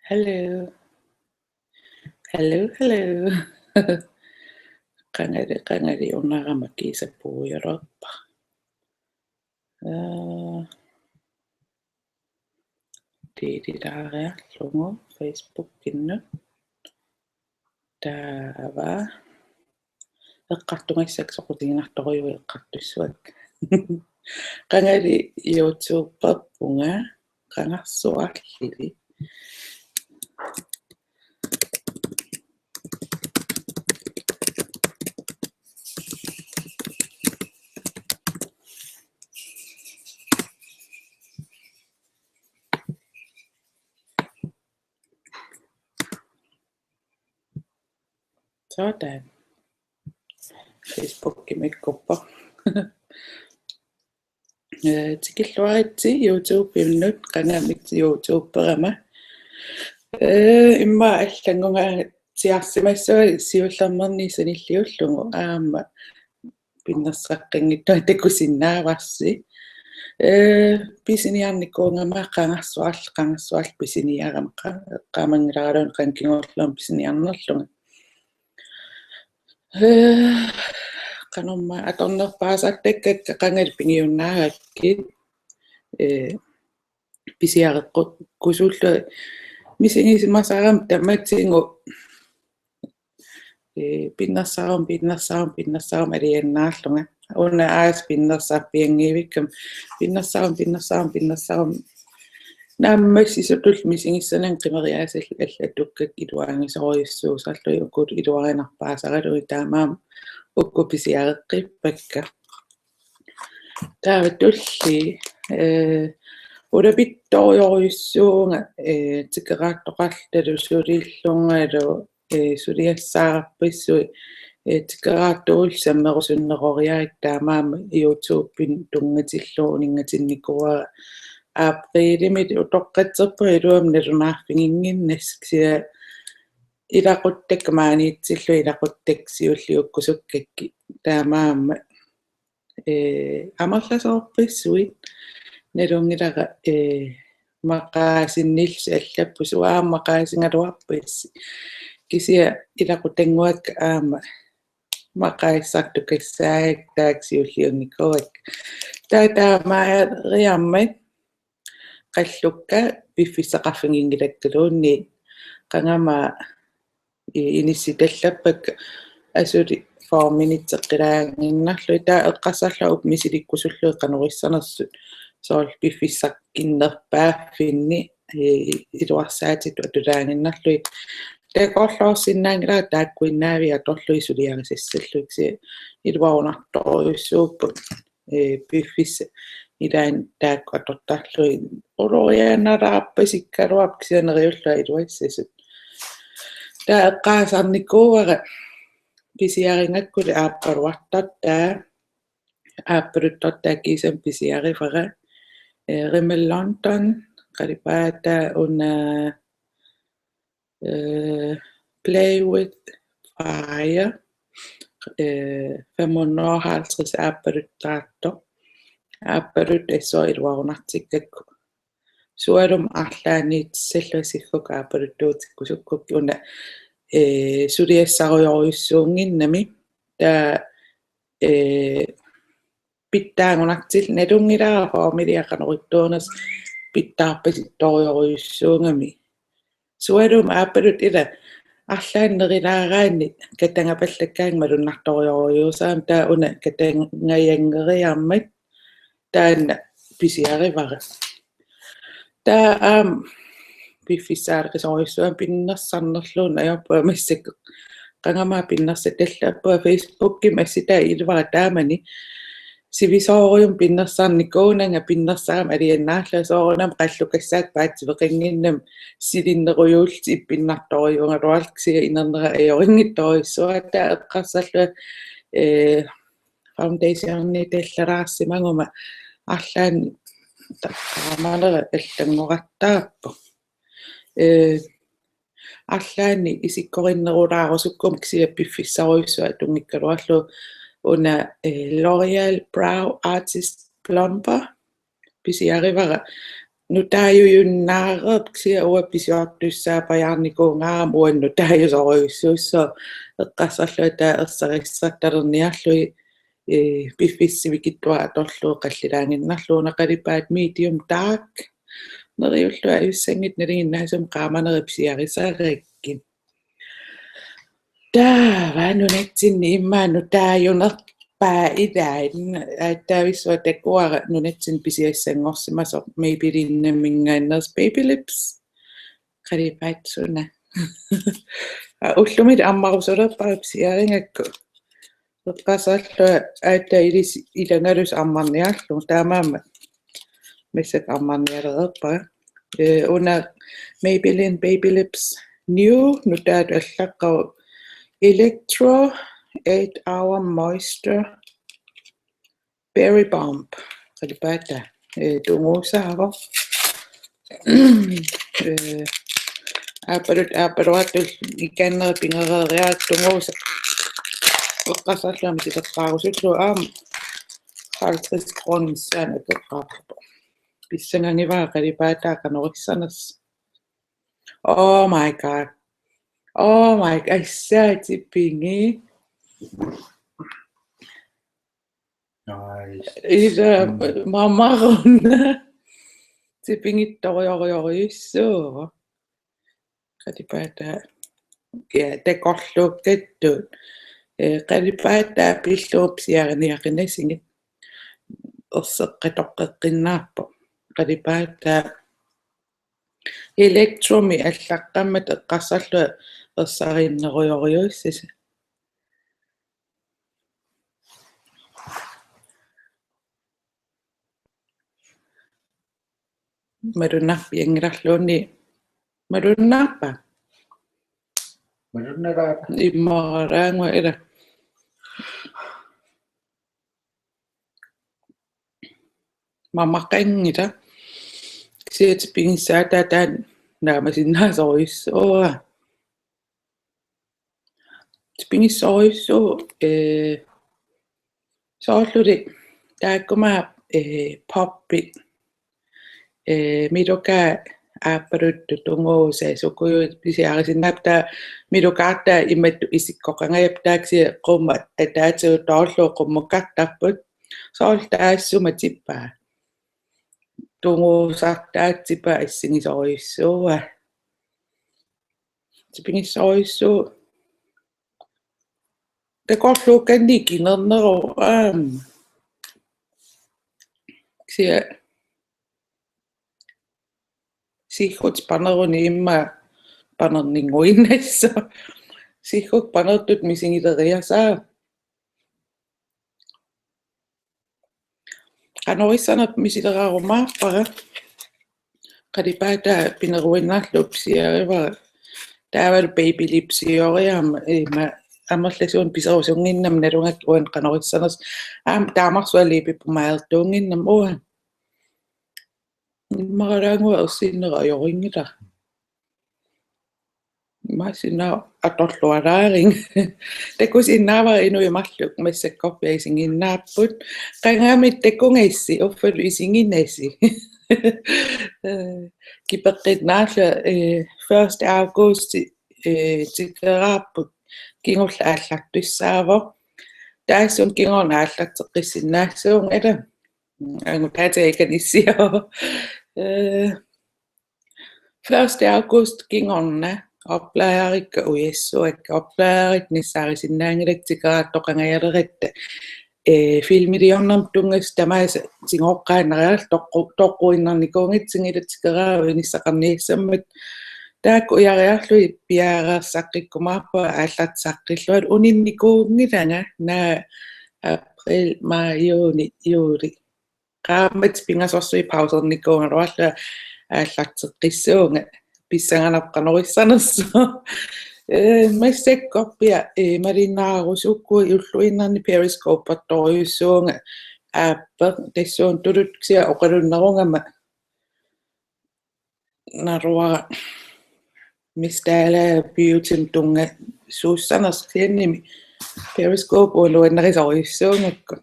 Hello. Hello, hello. Qangari unaqamakiisappuuyororpa. Tiititaaриарлугу Facebook-киннут таава эққартумассаксоқутигинарторюи эққартуссуак. Qangari YouTube-паппунга qangarsuarlili. Sådan. Facebook-kimikuppa. Tikilluaritsi YouTube-innut qanamit YouTube-perama. Imma allangunga tiarsimassua siullernerni sanilliullugu aama pinnersaqqinngittua takusinnaavassi. Pisiniarnikuungama qangarsuarl pisiniarama qaamangilaraluun qankingorluun pisiniarnerlunga. Qanorma atornerpaasartakkak qangalpingiunnaagakkit pisiareqqut kusullu misingisimasaaram tammatsingu pinnersarum aliannaarlunga una aas pinnersarpiangiivikkam pinnersarum naammassisutul misingissanan qimeriaasall allatukkak iluaangisoriussuusarlu ukut iluarinarpaasaralui taamaam ukku pisiareqqippakka taavatulli ulapittorioriussuunga tikeraattoqartalu sulillungalu suliassaarpissui tikeraattuul sammerusunneroriaik taamaam YouTube-pin tungatillu uningatinnikua aprilimit utoqqatserpa iluam nalunaarfinginginnasksia ilaquttakmaaniitsillu ilaquttak-siulliukkusukkakki taamaamma amarlasoorpissuit nalungilaqa maqaasinnilsi allappusu aammaqaasingaluarpissi kisia ilaqutanguakka aamma maqaissartukassaak taaksiulliunnikuak taamaariammait qallukka piffissaqarfingingilakkaluunni qangama inissitallappak asuli 4 minutes eqqilaanginnarlu taa eqqassarluup misilikkusullu qanurissanersut sool piffissaqkinnerpaaffinni iluarsaatit atulaanginnarlu taqorluorsinnaangilaa taakkuinnaavi atorlui suliarisassalluksi iluarunartoriussuuppu piffissa ilaan taakku atortarlui uloriaanaraappasikkaluarpisianeriullua iluassasut taa eqqaasarnikuuara pisiaringakkuli aappaluartartaa aappaluttартааккиисам писиарифера Rimmel London qalipaata una Play with Fire 550 aappaluttaatto aappalut assoiluarunartikkakku sualum arlaaniitsalluasiffuk aapaluttuutikkusukkuk una suliassarioriussuunginnami taa pittaangunartil nalungilaraaqormiliaqanerittuunas pittaarpasittorioriussuungami sualum aapalut ila арлааннерилаараанни катангапаллаккаанг малуннарториориусаам таа уна катангаянгериармат таанна писиаривара таа пиффисаалерисориуссуам пиннерсарнерлуун аёрпуа массак qangama pinnersatallaappua Facebook-ki massita ilvara taamani sivisoorium pinnersarnikuunanga pinnersaam aliannaarlasoorunam qallukassaak paatsiveqinginnam silinneruyuulti ippinnartoriungaluarksia inernera ajoringittoriussuata eqqarsallua foundationni tallaraarsimanguma arlaani taqaamalera allangorattaappu arlaani isikkorinnerulaarusukkumi piffissariussua tungikkaluarlu una L'Oreal Brow Artist Plumper pisiarivara nu taajujunnaaqerpsia uapisiortussaapajаарnikuungaam uannu taajusoruissuusso eqqassarlua taa ersarissattalerniarlui piffissivikittua atorluu qallilaanginnarluunaqalipaat medium dark neriullua iussangit neringinnaasum qaamaneripsiarisaareikkin taa nunatsinni immaannu taajunerpaa idain taavisua takuara nunatsin pisiassangorsimaso Maybelline-mingaanners Baby Lips qalipaatsuna ullumit ammarusolerparipsiaringakku eqqasarlua ilis ilangalus ammarniarlu taamaama missak ammarnialererpa una Maybelline Baby Lips New nutaat allaqqaru Electro 8-hour moisture berry bomb qalipata tunguusaavo aaparuatul ikannerpingereeriaat tunguusa eqqasarluami siterqaarusutlu 50 kronissaanakeqqaarpo pissanganivaa qalipataaqanorissarnas oh my god issaatipingi Nice. Ida mamaruna tipingittorioriorissuu qalipata takorluukkattuut qalipata pilluupsiariniaqinasingit erseqqatoqqeqqinnaarpo qalipata Electromi allaqqammat eqqassarlua ersariinneruyoriussisa madunarpiangilarluuni madunnaarpa Madunnaaraata. immaraangua ila mamaqangita siatipingissaataataan naamasinnaasoriissua tipingissoruissuu soorluli taakkumaa poppi midoka aaparuttu tunguusa sukujuut pisiarisinnaapta midokaarta immattu isikkoqangajaptaaksia qumma ataatsiu toorluu qummukartarput soorl taassuma tippaa tunguusartaatipa issingisoriissua tipingissoruissuu takorluukkanni kinerneru sia sihut paneruni imma panerninguinnassa sihuk panertut misingileriasaa qanorissarnerp misilerarumaarpara qalipata pineruinnarlupsiarivara taaval Baby Lipsioriaama ima amerlasuun piserusunginnam nalungak uan qanorissarners taamarsualiipippumaertuunginnam uan maralaangua ersiinnerajoriнгила masina atorluaraaring takusinnaavara inuimarluk massakkorpia isinginnaapпут qangaamit takungaissi uffalu isinginnaissi kipeqqinnaarla 1. August tikeraarput kingulla aallartussaavo taassun kingorna aallarteqqissinnaassуун ala angutaataikan issiao 1. August kingorna oplaarikka ujassuakka oplaarit nissaarisinnaangilak tikeraattoqangajalerat filmiliornerm tungas tamaasa tingoqqaannariarl toqquinnernikuungitsingilat tikeraavi nissaqarniissammat taakku uyariarlui piareersaqqikkumaarpa aallartsaqqilluat uninnikuungilanga naa april mai juni juuli qaammat pingasorsui pausernikuungaluarla aallarteqqissuunga pissanganarqanorissarnersu massakkorpia malinnaarusukku ulluinnerni periscope-ortoriussuunga aapper tassuun tulutsia oqalunnerungama naruara mistala beautym tunga suussarnersiannimi periscope uluannerisoruissuungakku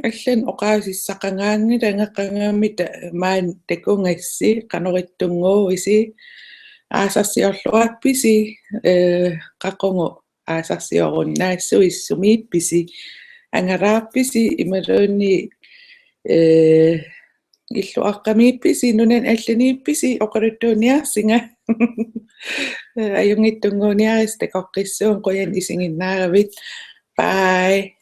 аллан оқаасиссақангаангилангаққангааммита маан такунgassi qanurittunguuisi аасарсиорлуапписи қаққунгу аасарсиоруннаассуиссумиипписи ангалаарписи ималуунни иллуаққамиипписи нунан алланиипписи оқалуттууниарсинга аюнгиттунгууниарис такоққиссуун қуян исигиннааравит bye